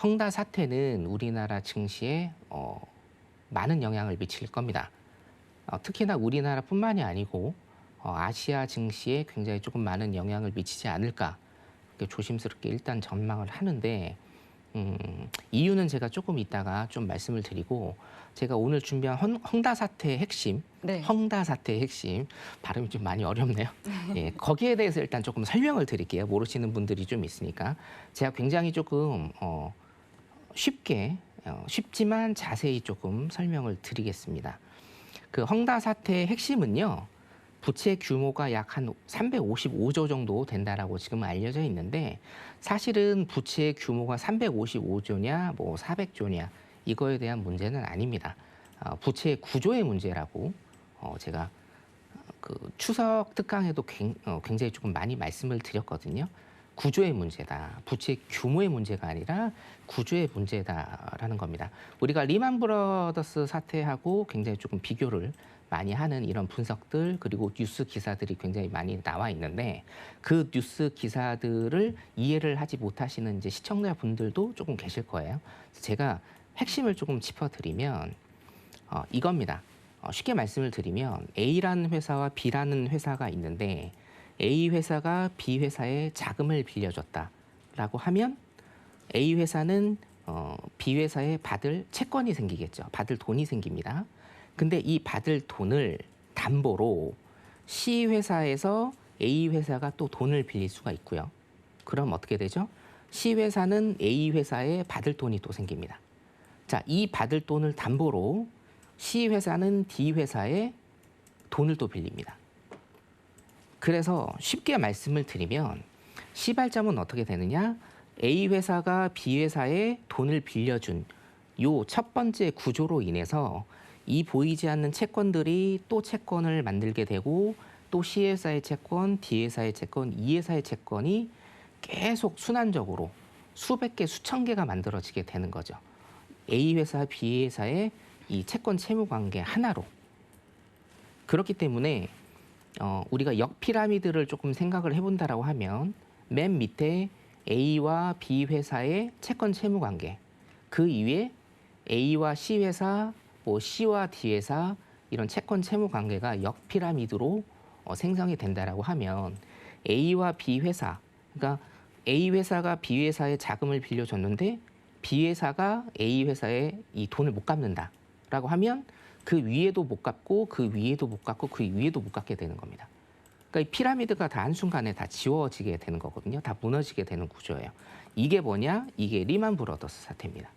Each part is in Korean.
헝다 사태는 우리나라 증시에 많은 영향을 미칠 겁니다. 특히나 우리나라뿐만이 아니고 아시아 증시에 굉장히 조금 많은 영향을 미치지 않을까 이렇게 조심스럽게 일단 전망을 하는데 이유는 제가 조금 이따가 좀 말씀을 드리고 제가 오늘 준비한 헝다 사태의 핵심, 네. 헝다 사태의 핵심 발음이 좀 많이 어렵네요. 예, 거기에 대해서 일단 조금 설명을 드릴게요. 모르시는 분들이 좀 있으니까 제가 굉장히 조금 쉽게 쉽지만 자세히 조금 설명을 드리겠습니다. 그 헝다 사태의 핵심은요. 부채 규모가 약 한 355조 정도 된다라고 지금 알려져 있는데 사실은 부채 규모가 355조냐 뭐 400조냐 이거에 대한 문제는 아닙니다. 부채 구조의 문제라고 제가 그 추석 특강에도 굉장히 조금 많이 말씀을 드렸거든요. 구조의 문제다. 부채 규모의 문제가 아니라 구조의 문제다라는 겁니다. 우리가 리만 브라더스 사태하고 굉장히 조금 비교를 많이 하는 이런 분석들 그리고 뉴스 기사들이 굉장히 많이 나와 있는데 그 뉴스 기사들을 이해를 하지 못하시는 이제 시청자분들도 조금 계실 거예요. 제가 핵심을 조금 짚어드리면 이겁니다. 쉽게 말씀을 드리면 A라는 회사와 B라는 회사가 있는데 A 회사가 B 회사에 자금을 빌려줬다라고 하면 A 회사는 B 회사에 받을 채권이 생기겠죠. 받을 돈이 생깁니다. 근데 이 받을 돈을 담보로 C 회사에서 A 회사가 또 돈을 빌릴 수가 있고요. 그럼 어떻게 되죠? C 회사는 A 회사에 받을 돈이 또 생깁니다. 자, 이 받을 돈을 담보로 C 회사는 D 회사에 돈을 또 빌립니다. 그래서 쉽게 말씀을 드리면 시발점은 어떻게 되느냐? A 회사가 B 회사에 돈을 빌려준 요 첫 번째 구조로 인해서 이 보이지 않는 채권들이 또 채권을 만들게 되고 또 C 회사의 채권, D 회사의 채권, E 회사의 채권이 계속 순환적으로 수백 개, 수천 개가 만들어지게 되는 거죠. A 회사, B 회사의 이 채권 채무 관계 하나로. 그렇기 때문에 우리가 역피라미드를 조금 생각을 해본다라고 하면 맨 밑에 A와 B 회사의 채권 채무 관계, 그 위에 A와 C 회사, 뭐 C와 D 회사 이런 채권 채무 관계가 역피라미드로 생성이 된다라고 하면 A와 B 회사, 그러니까 A 회사가 B 회사에 자금을 빌려줬는데 B 회사가 A 회사에 이 돈을 못 갚는다라고 하면 그 위에도 못 갚고 그 위에도 못 갚고 그 위에도 못 갚게 되는 겁니다. 그러니까 이 피라미드가 다 한순간에 다 지워지게 되는 거거든요. 다 무너지게 되는 구조예요. 이게 뭐냐? 이게 리만 브라더스 사태입니다.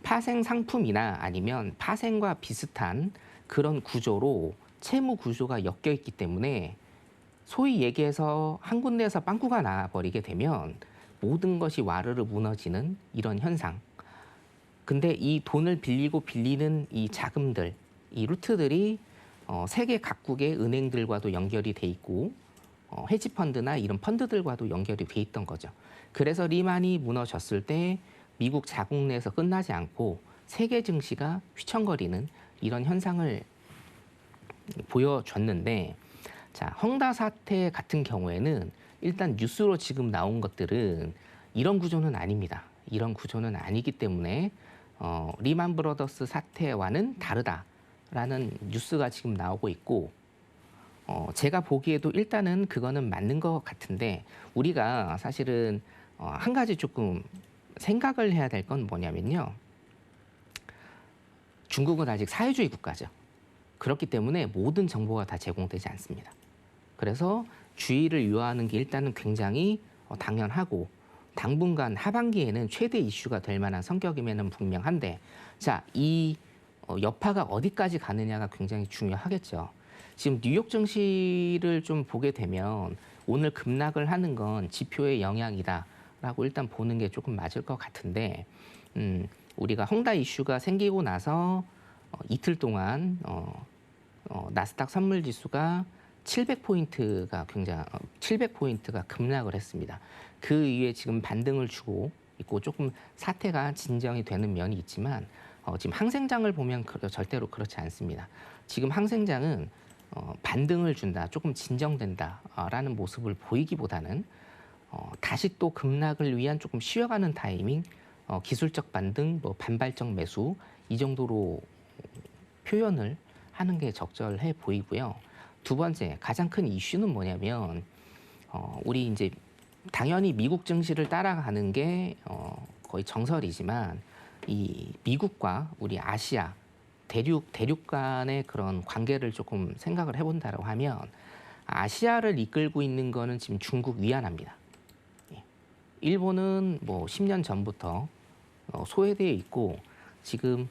파생 상품이나 아니면 파생과 비슷한 그런 구조로 채무 구조가 엮여 있기 때문에 소위 얘기해서 한 군데에서 빵꾸가 나버리게 되면 모든 것이 와르르 무너지는 이런 현상. 근데 이 돈을 빌리고 빌리는 이 자금들, 이 루트들이 세계 각국의 은행들과도 연결이 돼 있고 헤지펀드나 이런 펀드들과도 연결이 돼 있던 거죠. 그래서 리만이 무너졌을 때 미국 자국 내에서 끝나지 않고 세계 증시가 휘청거리는 이런 현상을 보여줬는데 자, 헝다 사태 같은 경우에는 일단 뉴스로 지금 나온 것들은 이런 구조는 아닙니다. 이런 구조는 아니기 때문에 리만 브라더스 사태와는 다르다라는 뉴스가 지금 나오고 있고 제가 보기에도 일단은 그거는 맞는 것 같은데 우리가 사실은 한 가지 조금 생각을 해야 될 건 뭐냐면요. 중국은 아직 사회주의 국가죠. 그렇기 때문에 모든 정보가 다 제공되지 않습니다. 그래서 주의를 요하는 게 일단은 굉장히 당연하고 당분간 하반기에는 최대 이슈가 될 만한 성격임에는 분명한데 자, 이 여파가 어디까지 가느냐가 굉장히 중요하겠죠. 지금 뉴욕 증시를 좀 보게 되면 오늘 급락을 하는 건 지표의 영향이다라고 일단 보는 게 조금 맞을 것 같은데 우리가 헝다 이슈가 생기고 나서 이틀 동안 나스닥 선물 지수가 700포인트가 700포인트가 급락을 했습니다. 그 이후에 지금 반등을 주고 있고 조금 사태가 진정이 되는 면이 있지만 지금 항생장을 보면 절대로 그렇지 않습니다. 지금 항생장은 반등을 준다, 조금 진정된다라는 모습을 보이기보다는 다시 또 급락을 위한 조금 쉬어가는 타이밍 기술적 반등, 뭐 반발적 매수 이 정도로 표현을 하는 게 적절해 보이고요. 두 번째 가장 큰 이슈는 뭐냐면 우리 이제 당연히 미국 증시를 따라가는 게 거의 정설이지만 이 미국과 우리 아시아 대륙 간의 그런 관계를 조금 생각을 해본다고 하면 아시아를 이끌고 있는 거는 지금 중국 위안화입니다. 예. 일본은 뭐 10년 전부터 소외되어 있고 지금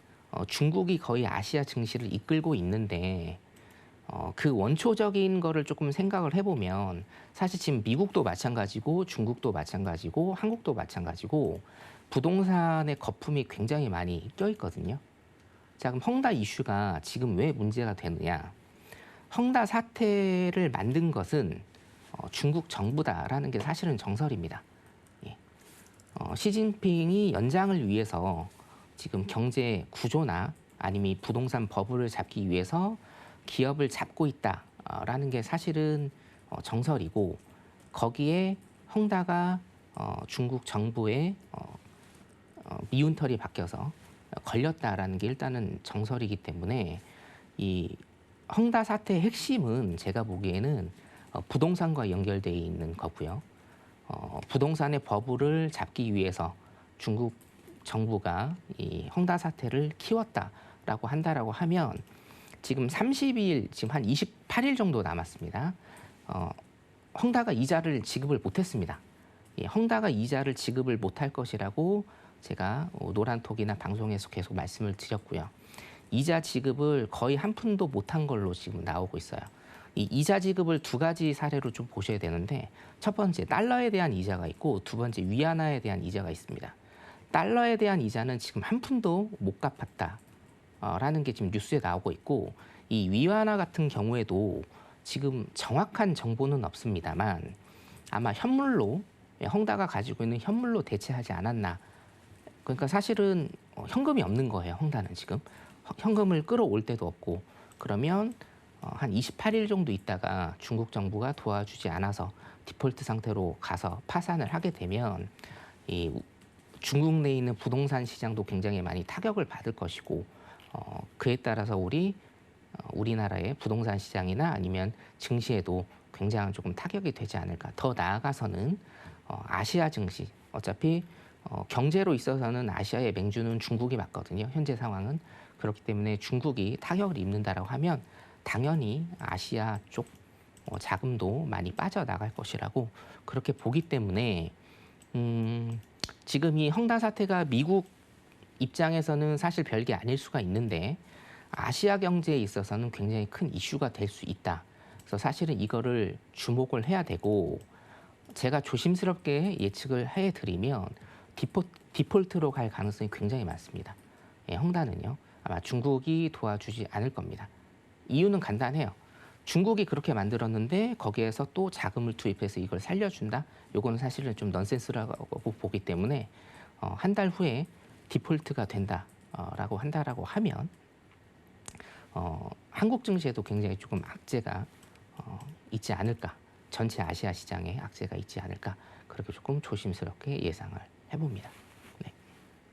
중국이 거의 아시아 증시를 이끌고 있는데 그 원초적인 거를 조금 생각을 해보면 사실 지금 미국도 마찬가지고 중국도 마찬가지고 한국도 마찬가지고 부동산의 거품이 굉장히 많이 껴있거든요. 자, 그럼 헝다 이슈가 지금 왜 문제가 되느냐? 헝다 사태를 만든 것은 중국 정부다라는 게 사실은 정설입니다. 예. 시진핑이 연장을 위해서 지금 경제 구조나 아니면 이 부동산 버블을 잡기 위해서 기업을 잡고 있다라는 게 사실은 정설이고 거기에 헝다가 중국 정부의 미운털이 바뀌어서 걸렸다라는 게 일단은 정설이기 때문에 이 헝다 사태의 핵심은 제가 보기에는 부동산과 연결되어 있는 거고요. 부동산의 버블을 잡기 위해서 중국 정부가 이 헝다 사태를 키웠다라고 한다라고 하면 지금 30일, 지금 한 28일 정도 남았습니다. 헝다가 이자를 지급을 못했습니다. 예, 헝다가 이자를 지급을 못할 것이라고 제가 노란톡이나 방송에서 계속 말씀을 드렸고요. 이자 지급을 거의 한 푼도 못한 걸로 지금 나오고 있어요. 이 이자 지급을 두 가지 사례로 좀 보셔야 되는데 첫 번째 달러에 대한 이자가 있고 두 번째 위안화에 대한 이자가 있습니다. 달러에 대한 이자는 지금 한 푼도 못 갚았다라는 게 지금 뉴스에 나오고 있고 이 위안화 같은 경우에도 지금 정확한 정보는 없습니다만 아마 현물로 헝다가 가지고 있는 현물로 대체하지 않았나. 그러니까 사실은 현금이 없는 거예요. 헝다는 지금 현금을 끌어올 때도 없고 그러면 한 28일 정도 있다가 중국 정부가 도와주지 않아서 디폴트 상태로 가서 파산을 하게 되면 이 중국 내에 있는 부동산 시장도 굉장히 많이 타격을 받을 것이고 그에 따라서 우리나라의 부동산 시장이나 아니면 증시에도 굉장히 조금 타격이 되지 않을까. 더 나아가서는 아시아 증시 어차피 경제로 있어서는 아시아의 맹주는 중국이 맞거든요. 현재 상황은 그렇기 때문에 중국이 타격을 입는다라고 하면 당연히 아시아 쪽 자금도 많이 빠져나갈 것이라고 그렇게 보기 때문에 지금 이 헝다 사태가 미국 입장에서는 사실 별게 아닐 수가 있는데 아시아 경제에 있어서는 굉장히 큰 이슈가 될 수 있다. 그래서 사실은 이거를 주목을 해야 되고 제가 조심스럽게 예측을 해드리면 디폴트로 갈 가능성이 굉장히 많습니다. 예, 헝다는요. 아마 중국이 도와주지 않을 겁니다. 이유는 간단해요. 중국이 그렇게 만들었는데 거기에서 또 자금을 투입해서 이걸 살려준다? 요거는 사실은 좀 넌센스라고 보기 때문에 한 달 후에 디폴트가 된다라고 한다라고 하면 한국 증시에도 굉장히 조금 악재가 있지 않을까. 전체 아시아 시장에 악재가 있지 않을까. 그렇게 조금 조심스럽게 예상을 해봅니다.